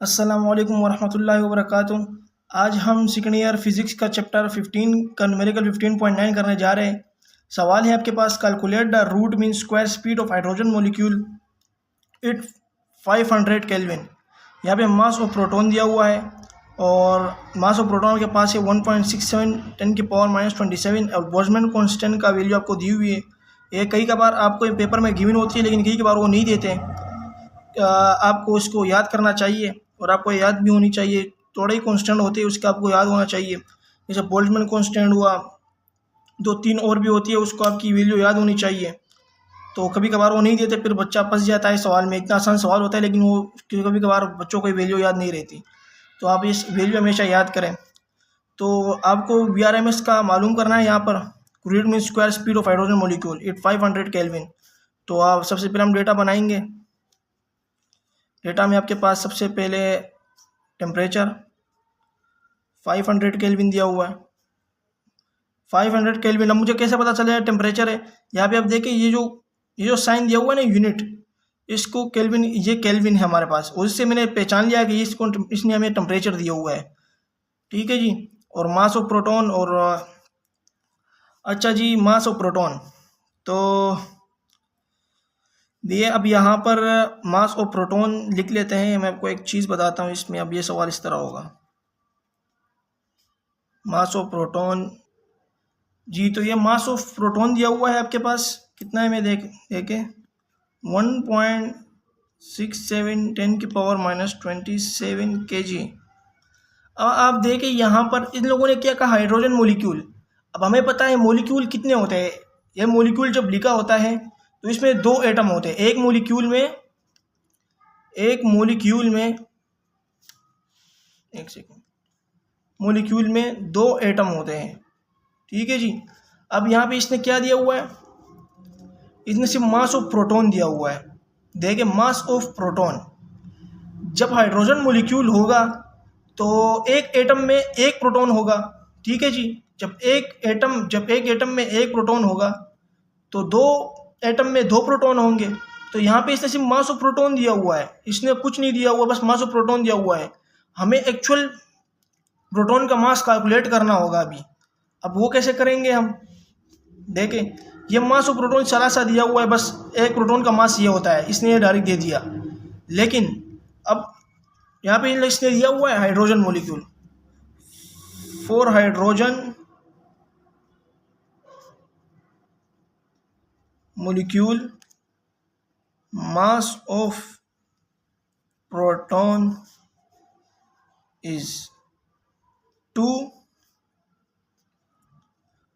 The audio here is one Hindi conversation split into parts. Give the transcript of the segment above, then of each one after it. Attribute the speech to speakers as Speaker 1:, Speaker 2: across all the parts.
Speaker 1: अस्सलामुअलैकुम वरहमतुल्लाहि वबरकातुहू। आज हम सेकंड ईयर फिज़िक्स का चैप्टर 15 का न्यूमेरिकल 15.9 करने जा रहे हैं। सवाल है आपके पास, calculate the root mean square speed of hydrogen molecule it 500 kelvin. यहाँ पे मास ऑफ प्रोटॉन दिया हुआ है और मास ऑफ प्रोटॉन के पास है 1.67 10 की पावर -27 और बोल्ट्जमैन कांस्टेंट का वैल्यू आपको दी हुई है। ये कई बार आपको पेपर में गिवन होती है, लेकिन कई बार वो नहीं देते हैं। आपको इसको याद करना चाहिए और आपको याद भी होनी चाहिए। थोड़े ही कांस्टेंट होते हैं, उसका आपको याद होना चाहिए। जैसे बोल्ट्जमैन कांस्टेंट हुआ, 2-3 और भी होती है, उसको आपकी वैल्यू याद होनी चाहिए। तो कभी कभार वो नहीं देते, फिर बच्चा फंस जाता है सवाल में। इतना आसान सवाल होता है लेकिन वो कभी कभार बच्चों को वैल्यू याद नहीं रहती। तो आप इस वैल्यू हमेशा याद करें। तो आपको VRMS का मालूम करना है। यहाँ पर root mean square speed of hydrogen molecule it 500 kelvin. तो आप सबसे पहले हम डेटा बनाएंगे। डेटा में आपके पास सबसे पहले टेम्परेचर 500 केल्विन दिया हुआ है। 500 केल्विन। अब मुझे कैसे पता चलेगा टेम्परेचर है? यहाँ पे आप देखिए, ये जो साइन दिया हुआ है ना, यूनिट, इसको केल्विन, ये केल्विन है हमारे पास। उससे मैंने पहचान लिया कि इसने हमें टेम्परेचर दिया हुआ है। ठीक है जी। और मास ऑफ प्रोटॉन, और अच्छा जी, मास ऑफ प्रोटॉन तो दिए। अब यहाँ पर मास ऑफ प्रोटॉन लिख लेते हैं। मैं आपको एक चीज़ बताता हूँ इसमें। अब ये सवाल इस तरह होगा, मास ऑफ प्रोटॉन जी। तो ये मास ऑफ प्रोटॉन दिया हुआ है आपके पास, कितना है मैं देखे 1.67 10 की पावर -27 kg। अब आप देखें यहाँ पर इन लोगों ने क्या कहा, हाइड्रोजन मॉलिक्यूल। अब हमें पता है मॉलिक्यूल कितने होते हैं। ये मॉलिक्यूल जब लिखा होता है तो इसमें 2 एटम होते हैं। एक मॉलिक्यूल में 2 एटम होते हैं। ठीक है जी। अब यहाँ पे इसने क्या दिया हुआ है? इसने सिर्फ मास ऑफ प्रोटॉन दिया हुआ है। देखिए, मास ऑफ प्रोटॉन, जब हाइड्रोजन मॉलिक्यूल होगा तो एक एटम में एक प्रोटॉन होगा। ठीक है जी। जब एक एटम में एक प्रोटॉन होगा तो 2 एटम में 2 प्रोटॉन होंगे। तो यहाँ पे इसने सिर्फ मास ऑफ प्रोटॉन दिया हुआ है, इसने कुछ नहीं दिया हुआ, बस मास ऑफ प्रोटॉन दिया हुआ है। हमें एक्चुअल प्रोटॉन का मास कैलकुलेट करना होगा अभी। अब वो कैसे करेंगे हम? देखें, ये मास ऑफ प्रोटॉन सारा सा दिया हुआ है, बस एक प्रोटॉन का मास ये होता है, इसने ये डायरेक्ट दे दिया। लेकिन अब यहाँ पे इसने दिया हुआ है hydrogen molecule, 4 hydrogen molecule, mass of proton is 2।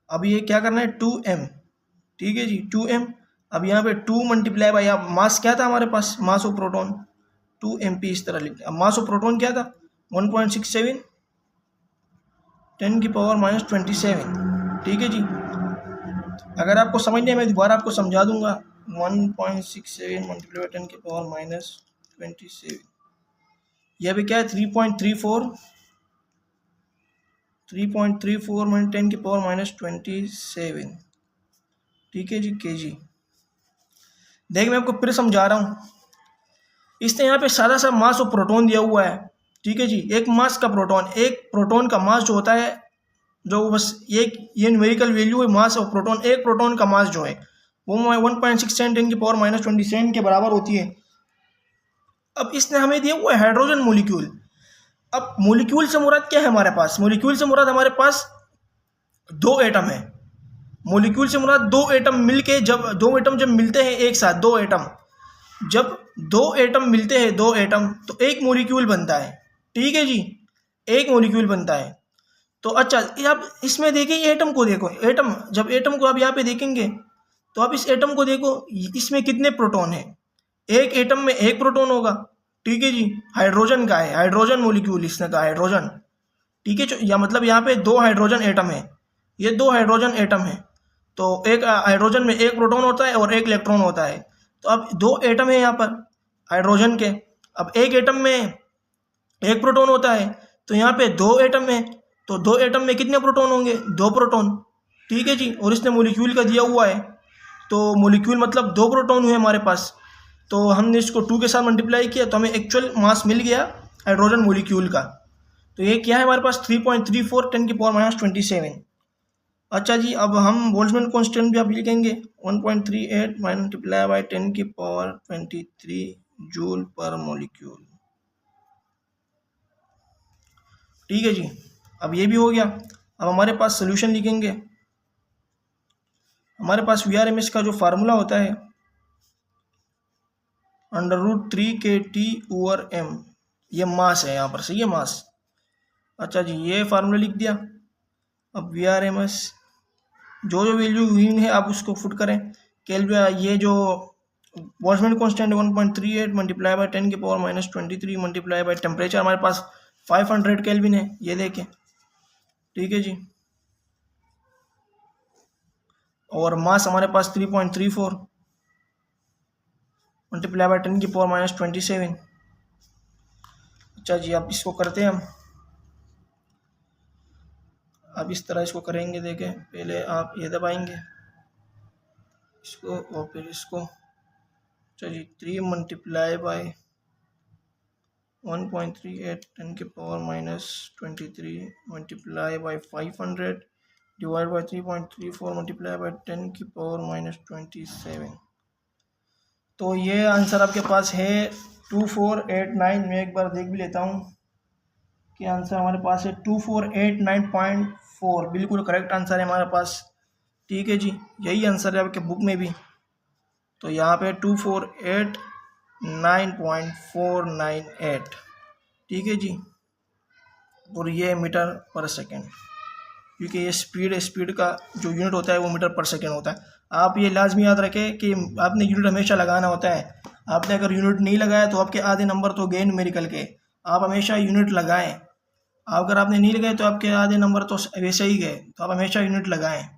Speaker 1: अब ये क्या करना है, 2m। ठीक है जी, 2m। अब यहाँ पे 2 मल्टीप्लाई बाई, अब मास क्या था हमारे पास, मास ऑफ प्रोटॉन 2mp, इस तरह लिखते हैं। अब मास ऑफ प्रोटॉन क्या था, 1.67 10 की पावर -27। ठीक है जी। अगर आपको समझ नहीं, मैं दोबारा आपको समझा दूंगा। 1.67 मल्टीप्लाई 10 की पावर -27, यह भी क्या है, 3.34 में 10 की पावर -27। ठीक है जी, kg। देख, मैं आपको फिर समझा रहा हूँ। इसने यहाँ पे सादा सा मास ऑफ प्रोटॉन दिया हुआ है। ठीक है जी। एक मास का प्रोटॉन, एक प्रोटॉन का मास जो होता है, जो बस ये न्यूमेरिकल वैल्यू है, मास ऑफ प्रोटॉन, एक प्रोटॉन का मास जो है वो 1.67 10 की पावर -27 के बराबर होती है। अब इसने हमें दिया हुआ है हाइड्रोजन मॉलिक्यूल। अब मॉलिक्यूल से मुराद क्या है हमारे पास? मॉलिक्यूल से मुराद हमारे पास 2 एटम है। मॉलिक्यूल से मुराद 2 एटम मिलके, जब 2 एटम जब मिलते हैं एक साथ, 2 एटम जब 2 एटम मिलते हैं, 2 एटम, तो एक मॉलिक्यूल बनता है। ठीक है जी, एक मॉलिक्यूल बनता है। तो अच्छा, आप इसमें देखिए, एटम को देखो, एटम, जब एटम को आप यहाँ पे देखेंगे तो आप इस एटम को देखो, इसमें कितने प्रोटॉन है? एक एटम में एक प्रोटॉन होगा। ठीक है जी। हाइड्रोजन का है, हाइड्रोजन मॉलिक्यूल इसने कहा, हाइड्रोजन। ठीक है, या मतलब यहाँ पे 2 हाइड्रोजन एटम है, ये 2 हाइड्रोजन एटम है। तो एक हाइड्रोजन में एक प्रोटॉन होता है और एक इलेक्ट्रॉन होता है। तो अब 2 एटम है यहाँ पर हाइड्रोजन के। अब एक एटम में एक प्रोटॉन होता है, तो यहाँ पे 2 एटम है, तो 2 एटम में कितने प्रोटॉन होंगे? 2 प्रोटॉन। ठीक है जी। और इसने मॉलिक्यूल का दिया हुआ है, तो मॉलिक्यूल मतलब 2 प्रोटॉन हुए हमारे पास। तो हमने इसको 2 के साथ मल्टीप्लाई किया तो हमें एक्चुअल मास मिल गया हाइड्रोजन मोलिक्यूल का। तो ये क्या है हमारे पास 3.34 10 की पावर -27। अच्छा जी, अब हम बोल्ट्जमैन कांस्टेंट भी आप लिखेंगे 1.38 मल्टीप्लाई बाय 10 की पावर 23 जूल पर मॉलिक्यूल। ठीक है जी, अब ये भी हो गया। अब हमारे पास सोल्यूशन लिखेंगे। हमारे पास VRMS का जो फार्मूला होता है √3kT/m, ये मास है यहाँ पर, सही है, मास। अच्छा जी, ये फार्मूला लिख दिया। अब VRMS जो जो वैल्यू हुई है आप उसको फुट करें। ये जो बोल्ट्जमैन कांस्टेंट 1.38 मल्टीप्लाई बाय 10 की पावर -23 मल्टीप्लाई बाय टेम्परेचर हमारे पास 500 केल्विन है, ये देखें। ठीक है जी, और मास हमारे पास 3.34 मल्टीप्लाई बाय 10 की पावर -27। अच्छा जी, अब इसको करते हैं हम। अब इस तरह इसको करेंगे, देखें। पहले आप ये दबाएंगे इसको और फिर इसको। अच्छा जी, 3 मल्टीप्लाई बाय 1.38 10 की power -23 multiply by 500 divide by 3.34 multiply by 10 की पावर -27। तो ये आंसर आपके पास है 2489। मैं एक बार देख भी लेता हूँ कि आंसर हमारे पास है 2489.4, बिल्कुल करेक्ट आंसर है हमारे पास। ठीक है जी, यही आंसर है आपके बुक में भी। तो यहाँ पे 2489.498। ठीक है जी, और ये मीटर पर सेकेंड, क्योंकि ये स्पीड का जो यूनिट होता है वो मीटर पर सेकेंड होता है। आप ये लाजमी याद रखें कि आपने यूनिट हमेशा लगाना होता है। आपने अगर यूनिट नहीं लगाया तो आपके आधे नंबर तो गए न्यूमेरिकल के। आप हमेशा यूनिट लगाएं। अगर आपने नहीं लगाए तो आपके आधे नंबर तो वैसे ही गए। तो आप हमेशा यूनिट लगाएं।